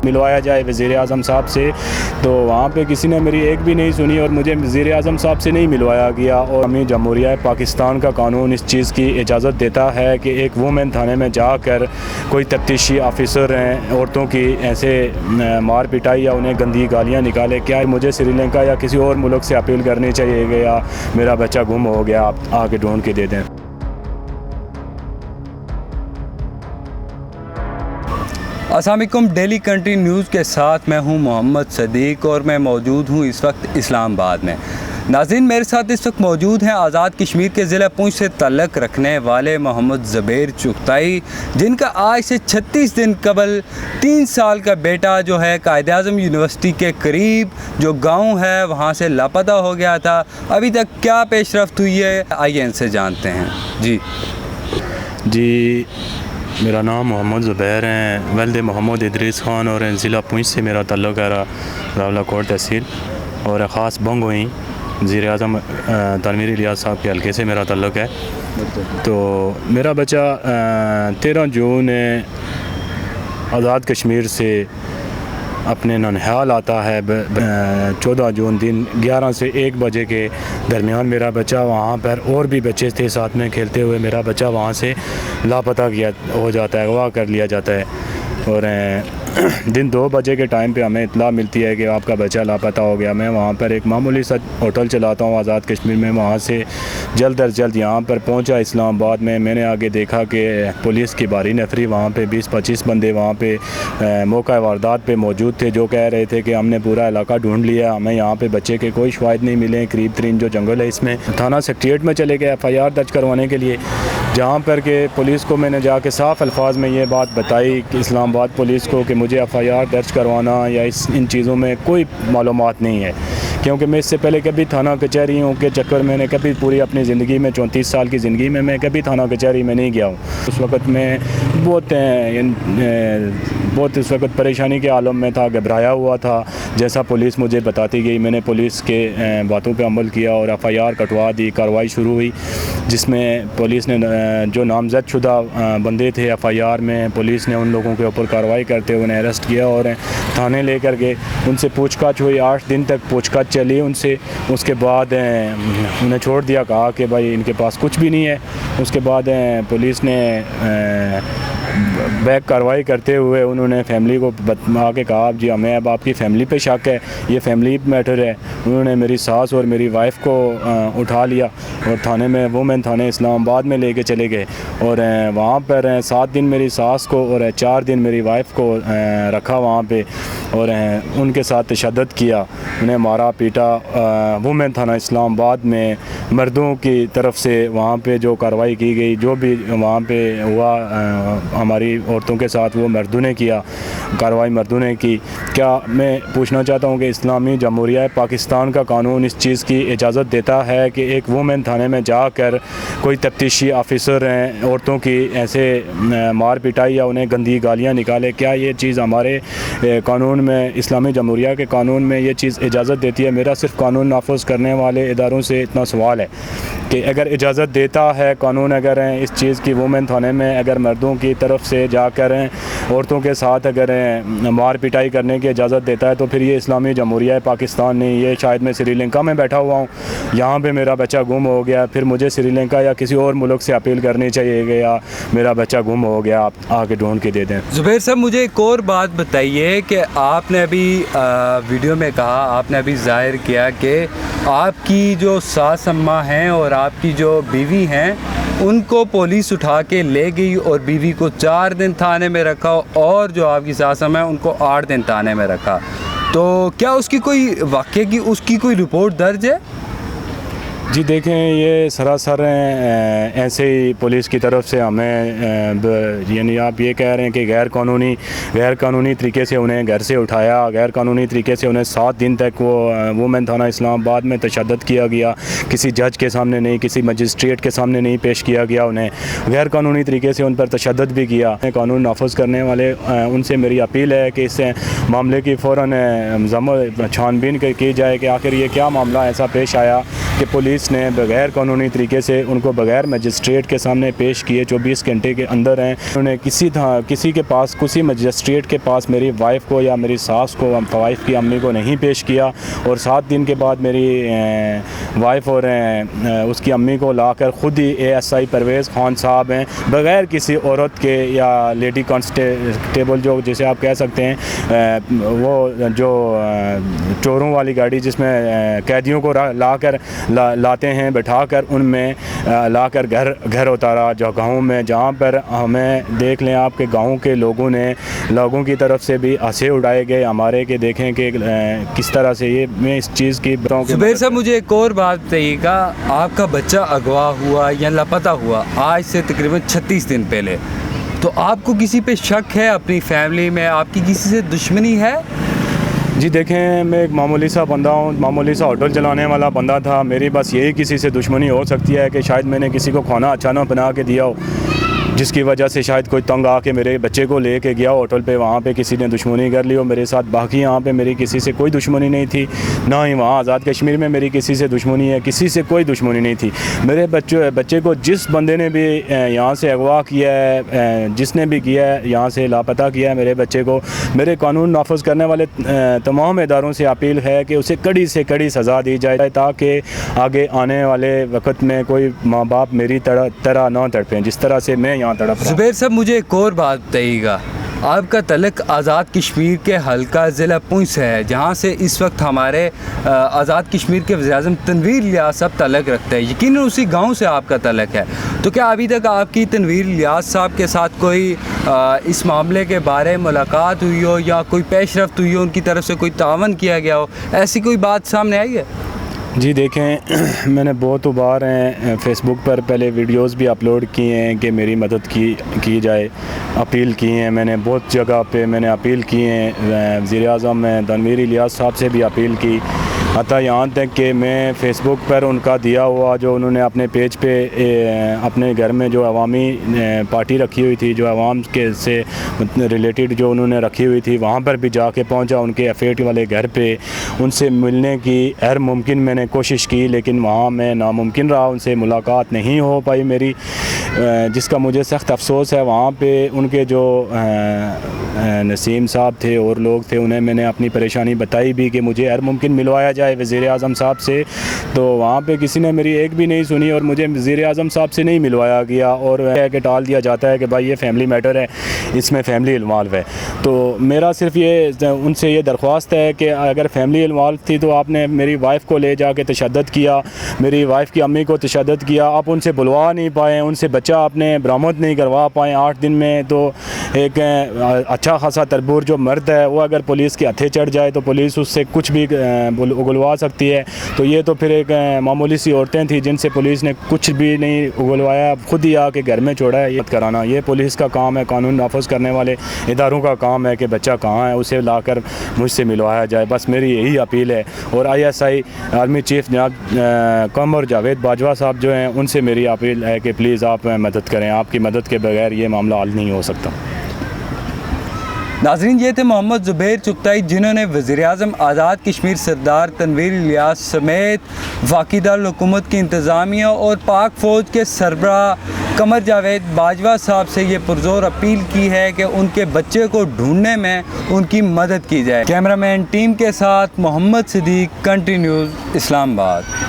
मिलवाया जाए वज़ीर आज़म साहब से, तो वहाँ पे किसी ने मेरी एक भी नहीं सुनी और मुझे वज़ीर आज़म साहब से नहीं मिलवाया गया। और हमें जमहूरिया पाकिस्तान का कानून इस चीज़ की इजाज़त देता है कि एक वुमेन थाने में जाकर कोई तफ्तीशी ऑफिसर हैं औरतों की ऐसे मार पिटाई या उन्हें गंदी गालियाँ निकाले। क्या मुझे श्रीलंका या किसी और मुल्क से अपील करनी चाहिए कि या मेरा बच्चा गुम हो गया, आप आके ढूंढ के दे दें। अस्सलाम वालेकुम, डेली कंट्री न्यूज़ के साथ मैं हूं मोहम्मद सदीक और मैं मौजूद हूं इस वक्त इस्लामाबाद में। नाज़रीन, मेरे साथ इस वक्त मौजूद हैं आज़ाद कश्मीर के ज़िला पुंछ से तल्लक रखने वाले मोहम्मद ज़ुबैर चुगताई, जिनका आज से 36 दिन कबल 3 साल का बेटा जो है कायद-ए-आज़म यूनिवर्सिटी के करीब जो गांव है वहां से लापता हो गया था। अभी तक क्या पेशरफ्त हुई है, आइए इनसे जानते हैं। जी, मेरा नाम मोहम्मद ज़ुबैर है, वल्द मोहम्मद इदरीस ख़ान, और ज़िला पुंछ से मेरा ताल्लुक़ है, रावलाकोट तहसील और ख़ास बंगोई वज़ीर आज़म तनवीर इलियास साहब के हल्के से मेरा ताल्लुक़ है। तो मेरा बच्चा 13 जून आज़ाद कश्मीर से अपने ननिहाल आता है। 14 जून दिन 11 से 1 बजे के दरमियान मेरा बच्चा वहाँ पर, और भी बच्चे थे साथ में खेलते हुए, मेरा बच्चा वहाँ से लापता किया हो जाता है, अगवा कर लिया जाता है। और दिन 2 बजे के टाइम पे हमें इत्तला मिलती है कि आपका बच्चा लापता हो गया। मैं वहाँ पर एक मामूली सा होटल चलाता हूँ आज़ाद कश्मीर में, वहाँ से जल्द अज जल्द यहाँ पर पहुँचा इस्लामाबाद में। मैंने आगे देखा कि पुलिस की भारी नफरी वहाँ पे 20-25 बंदे वहाँ पे मौका वारदात पे मौजूद थे, जो कह रहे थे कि हमने पूरा इलाका ढूंढ लिया, हमें यहाँ पे बच्चे के कोई शवाहिद नहीं मिले। करीब तरीन जो जंगल है इसमें थाना सेक्रेटेरिएट में चले गए FIR दर्ज करवाने के लिए, जहाँ पर के पुलिस को मैंने जाके साफ़ अल्फाज में ये बात बताई कि इस्लामाबाद पुलिस को कि मुझे FIR दर्ज करवाना या इन चीज़ों में कोई मालूमात नहीं है, क्योंकि मैं इससे पहले कभी थाना कचहरियों के चक्कर मैंने कभी पूरी अपनी ज़िंदगी में 34 साल की ज़िंदगी में मैं कभी थाना कचहरी में नहीं गया हूँ। उस वक़्त मैं बहुत इस वक्त परेशानी के आलम में था, घबराया हुआ था। जैसा पुलिस मुझे बताती गई मैंने पुलिस के बातों पे अमल किया और FIR कटवा दी। कार्रवाई शुरू हुई जिसमें पुलिस ने जो नामजद शुदा बंदे थे FIR में, पुलिस ने उन लोगों के ऊपर कार्रवाई करते हुए उन्हें अरेस्ट किया और थाने लेकर गए। उनसे पूछताछ हुई, 8 दिन तक पूछताछ चली उनसे। उसके बाद उन्हें छोड़ दिया, कहा कि भाई इनके पास कुछ भी नहीं है। उसके बाद पुलिस ने बैक कार्रवाई करते हुए उन्होंने फैमिली को आके कहा, जी हमें अब आपकी फ़ैमिली पे शक है, ये फैमिली मैटर है। उन्होंने मेरी सास और मेरी वाइफ को उठा लिया और थाने में वुमेन थाने इस्लामाबाद में लेके चले गए और वहाँ पर 7 दिन मेरी सास को और 4 दिन मेरी वाइफ को रखा वहाँ पे और उनके साथ तशद्दुद किया, उन्हें मारा पीटा। वुमेन थाना इस्लामाबाद में मर्दों की तरफ से वहाँ पे जो कार्रवाई की गई, जो भी वहाँ पे हुआ हमारी औरतों के साथ, वो मर्दों ने किया, कार्रवाई मर्दों ने की। क्या मैं पूछना चाहता हूँ कि इस्लामी जमहूरिया पाकिस्तान का कानून इस चीज़ की इजाज़त देता है कि एक वुमेन थाने में जाकर कोई तफ्तीशी ऑफिसर हैं औरतों की ऐसे मार पिटाई या उन्हें गंदी गालियाँ निकाले। क्या ये चीज़ हमारे कानून में, इस्लामी जमहूरिया के कानून में ये चीज़ इजाज़त देती है? मेरा सिर्फ कानून नाफिज करने वाले इदारों से इतना सवाल है कि अगर इजाज़त देता है कानून, अगर इस चीज़ की वुमेन थाने में अगर मर्दों की तरफ से जाकर औरतों के साथ अगर मार पिटाई करने की इजाज़त देता है, तो फिर ये इस्लामी जमहूरिया पाकिस्तान नहीं, ये शायद मैं श्रीलंका में बैठा हुआ हूँ, यहाँ पे मेरा बच्चा गुम हो गया, फिर मुझे श्रीलंका या किसी और मुल्क से अपील करनी चाहिए कि या मेरा बच्चा गुम हो गया, आप आके ढूंढ के दे दें। ज़ुबैर साहब, मुझे एक और बात बताइए कि आपने अभी वीडियो में कहा, आपने अभी ज़ाहिर किया कि आपकी जो सास अम्मा हैं और आपकी जो बीवी हैं उनको पुलिस उठा के ले गई और बीवी को 4 दिन थाने में रखा और जो आपकी सास अम्मा है उनको 8 दिन थाने में रखा। तो क्या उसकी कोई वाक़े की उसकी कोई रिपोर्ट दर्ज है? जी देखें, ये सरासर ऐसे ही पुलिस की तरफ से हमें यानी आप ये कह रहे हैं कि गैर कानूनी तरीके से उन्हें घर से उठाया, गैर कानूनी तरीके से उन्हें 7 दिन तक वो वुमेन थाना इस्लामाबाद में तशद्दुद किया गया, किसी जज के सामने नहीं, किसी मजिस्ट्रेट के सामने नहीं पेश किया गया, उन्हें गैर कानूनी तरीके से उन पर तशद्दुद भी किया। कानून नाफिज करने वाले उनसे मेरी अपील है कि इस मामले की फ़ौरन छानबीन की जाए कि आखिर ये क्या मामला ऐसा पेश आया कि पुलिस पुलिस ने बग़ैर कानूनी तरीके से उनको बग़ैर मजिस्ट्रेट के सामने पेश किए, 24 घंटे के अंदर हैं। उन्होंने किसी के पास, किसी मजिस्ट्रेट के पास मेरी वाइफ को या मेरी सास को, वाइफ की अम्मी को नहीं पेश किया, और 7 दिन के बाद मेरी वाइफ और उसकी अम्मी को लाकर ख़ुद ही ASI परवेज़ खान साहब हैं, बग़ैर किसी औरत के या लेडी कांस्टेबल जो जिसे आप कह सकते हैं, वो जो चोरों वाली गाड़ी जिसमें कैदियों को लाते हैं, बैठाकर उनमें लाकर घर उतारा, जो गाँव में जहाँ पर हमें देख लें आपके गाँव के लोगों की तरफ से भी हंसे उड़ाए गए हमारे, के देखें कि किस तरह से ये मैं इस चीज़ की बताऊँ। ज़ुबैर साहब, मुझे एक और बात बताइएगा, आपका बच्चा अगवा हुआ या लापता हुआ आज से तकरीबन 36 दिन पहले, तो आपको किसी पे शक है? अपनी फैमिली में आपकी किसी से दुश्मनी है? जी देखें, मैं एक मामूली सा बंदा हूँ, मामूली सा होटल चलाने वाला बंदा था। मेरी बस यही किसी से दुश्मनी हो सकती है कि शायद मैंने किसी को खाना अच्छा ना बना के दिया हो, जिसकी वजह से शायद कोई तंग आके मेरे बच्चे को लेके गया होटल पे, वहाँ पे किसी ने दुश्मनी कर ली हो मेरे साथ। बाकी यहाँ पे मेरी किसी से कोई दुश्मनी नहीं थी, ना ही वहाँ आज़ाद कश्मीर में मेरी किसी से दुश्मनी है, किसी से कोई दुश्मनी नहीं थी। मेरे बच्चे को जिस बंदे ने भी यहाँ से अगवा किया है, जिसने भी किया है, यहाँ से लापता किया है मेरे बच्चे को, मेरे कानून नाफज करने वाले तमाम इदारों से अपील है कि उसे कड़ी से कड़ी सज़ा दी जाए, ताकि आगे आने वाले वक्त में कोई माँ बाप मेरी तरह ना तड़पें जिस तरह से मैं यहाँ तड़प रहा हूँ। ज़ुबैर साहब, मुझे एक और बात बताइएगा, आपका तल्लुक़ आज़ाद कश्मीर के हल्का ज़िला पुंछ से है, जहाँ से इस वक्त हमारे आज़ाद कश्मीर के वज़ीर-ए-आज़म तनवीर इलियास साहब तल्लुक़ रखते हैं। यकीनन उसी गांव से आपका तल्लुक़ है, तो क्या अभी तक आपकी तनवीर इलियास साहब के साथ कोई इस मामले के बारे में मुलाकात हुई हो या कोई पेशरफ्त हुई हो, उनकी तरफ से कोई तावन किया गया हो, ऐसी कोई बात सामने आई है? जी देखें, मैंने बहुत बार फ़ेसबुक पर पहले वीडियोस भी अपलोड किए हैं कि मेरी मदद की जाए, अपील की हैं मैंने, बहुत जगह पे मैंने अपील की हैं। वज़ीर-ए-आज़म तनवीर इलियास साहब से भी अपील की, हत्ता यहाँ तक कि मैं फ़ेसबुक पर उनका दिया हुआ जो उन्होंने अपने पेज पे अपने घर में जो अवामी पार्टी रखी हुई थी, जो अवाम के से रिलेटेड जो उन्होंने रखी हुई थी, वहाँ पर भी जाके पहुँचा उनके अफेट वाले घर पे, उनसे मिलने की हर मुमकिन मैंने कोशिश की, लेकिन वहाँ मैं नामुमकिन रहा, उनसे मुलाकात नहीं हो पाई मेरी, जिसका मुझे सख्त अफसोस है। वहाँ पे उनके जो नसीम साहब थे और लोग थे, उन्हें मैंने अपनी परेशानी बताई भी कि मुझे हर मुमकिन मिलवाया जाए वज़ीर-ए-आज़म साहब से, तो वहाँ पे किसी ने मेरी एक भी नहीं सुनी और मुझे वज़ीर-ए-आज़म साहब से नहीं मिलवाया गया, और कह के टाल दिया जाता है कि भाई ये फैमिली मैटर है, इसमें फैमिली इन्वॉल्व है। तो मेरा सिर्फ ये उनसे ये दरख्वास्त है कि अगर फैमिली इन्वॉल्व थी तो आपने मेरी वाइफ को ले जाके तशद्दुद किया, मेरी वाइफ की अम्मी को तशद्दुद किया, आप उनसे बुलवा नहीं पाए, उनसे बच्चा आपने बरामद नहीं करवा पाए 8 दिन में। तो एक अच्छा खासा तरबूर जो मर्द है वो अगर पुलिस के हथे चढ़ जाए तो पुलिस उससे कुछ भी उगलवा सकती है, तो ये तो फिर एक मामूली सी औरतें थी जिनसे पुलिस ने कुछ भी नहीं उगलवाया, खुद ही आके घर में छोड़ा है। ये कराना ये पुलिस का काम है, कानून नाफज करने वाले इदारों का काम है कि बच्चा कहाँ है उसे लाकर मुझसे मिलवाया जाए, बस मेरी यही अपील है। और ISI आर्मी चीफ जनाब कमर जावेद बाजवा साहब जो हैं, उनसे मेरी अपील है कि प्लीज़ आप मदद करें, आपकी मदद के बगैर ये मामला हल नहीं हो सकता। नाज़रीन, ये थे मोहम्मद ज़ुबैर चुगताई, जिन्होंने वज़ीर-ए-आज़म आज़ाद कश्मीर सरदार तनवीर इलियास समेत वाक़िदार हुकूमत की इंतज़ामिया और पाक फ़ौज के सरबराह कमर जावेद बाजवा साहब से ये पुरज़ोर अपील की है कि उनके बच्चे को ढूंढने में उनकी मदद की जाए। कैमरामैन टीम के साथ मोहम्मद सिद्दीक़, कंट्री न्यूज़, इस्लामाबाद।